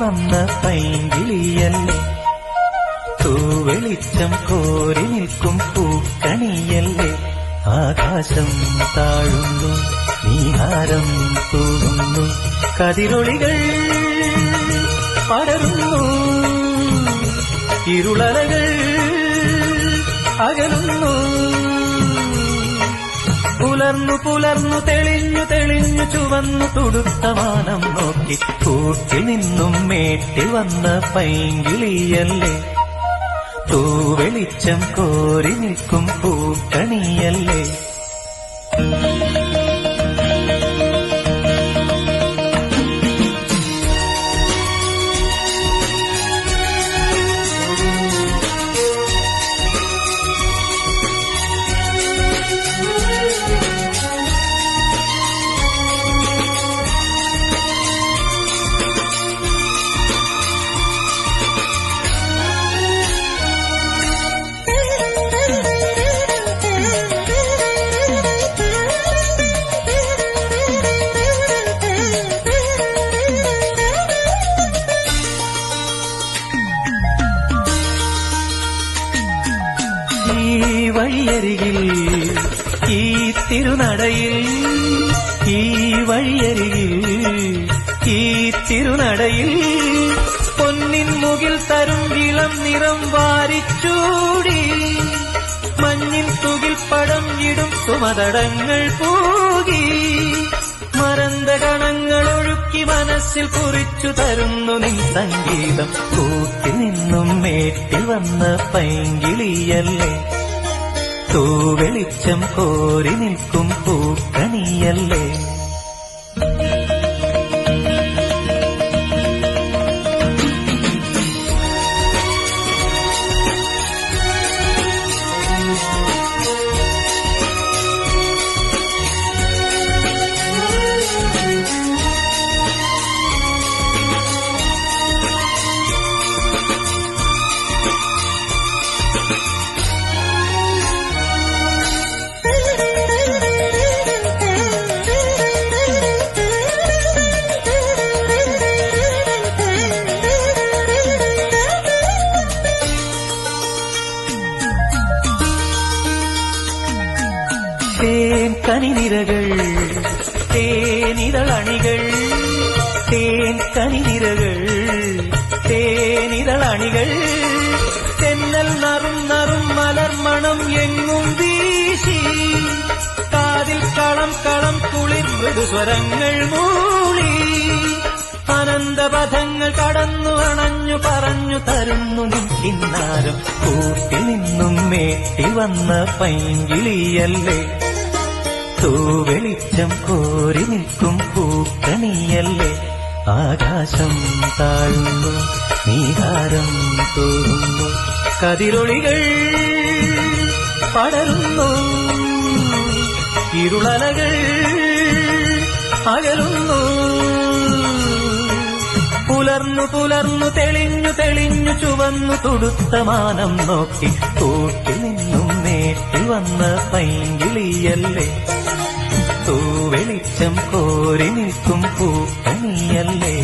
വന്ന പൈങ്കിളിയല്ലേ, തൂവെളിച്ചം കോരി നിൽക്കും പൂക്കണിയല്ലേ. ആകാശം താഴുന്നു, നീഹാരം തൂകുന്നു, കതിരൊളികൾ പടരുന്നു, ഇരുളലകൾ അകലുന്നു. പുലർന്നു പുലർന്നു തെളിഞ്ഞു തെളിഞ്ഞു ചുവന്നു തുടുത്ത വാനം നോക്കി കൂട്ടിൽ നിന്നും മേട്ടിൽ വന്ന പൈങ്കിളിയല്ലേ, തൂവെളിച്ചം കോരി നിൽക്കും പൂക്കണിയല്ലേ. ഈ വഴിയരികിൽ ഈ തിരുനടയിൽ, ഈ വഴിയരികിൽ ഈ തിരുനടയിൽ പൊന്നിൻ മുകിൽ തരും ഇളം നിറം വാരിച്ചൂടി, മഞ്ഞിൻ തുകിൽ പടം ഇടും സുമതടങ്ങൾ പൂകി, മരന്ത കണങ്ങൾ ഒഴുക്കി മനസ്സിൽ കുറിച്ചു തരുന്നു നിൻ സംഗീതം. കൂട്ടിൽ നിന്നും മേട്ടിൽ വന്ന പൈങ്കിളിയല്ലേ, തൂവെളിച്ചം കോരി നിൽക്കും പൂക്കണിയല്ലേ. തേൻ കനിനിരകൾ തേനിതളണികൾ, തേൻ കനിനിരകൾ തേനിതളണികൾ, തെന്നൽ നറും നറും മലർമണം എങ്ങും വീശി, കാതിൽ കളം കളം കുളിർ മൃദുസ്വരങ്ങൾ മൂളി, അനന്തപഥങ്ങൾ കടന്നു അണഞ്ഞു പറഞ്ഞു തരുന്നു നിന്നാരം. കൂട്ടിൽ നിന്നും മേട്ടി വന്ന പൈങ്കിളിയല്ലേ, തൂവെളിച്ചം കോരി നിൽക്കും പൂക്കണിയല്ലേ. ആകാശം താഴുന്നു, നീഹാരം തൂകുന്നു, കതിരൊളികൾ പടരുന്നു, ഇരുളലകൾ അകലുന്നു. പുലർന്നു പുലർന്നു തെളിഞ്ഞു തെളിഞ്ഞു ചുവന്നു തുടുത്ത മാനം നോക്കി കൂട്ടിൽ നിന്നും മേട്ടിൽ വന്ന പൈങ്കിളിയല്ലേ, തൂവെളിച്ചം കോരി നിൽക്കും പൂക്കണിയല്ലേ.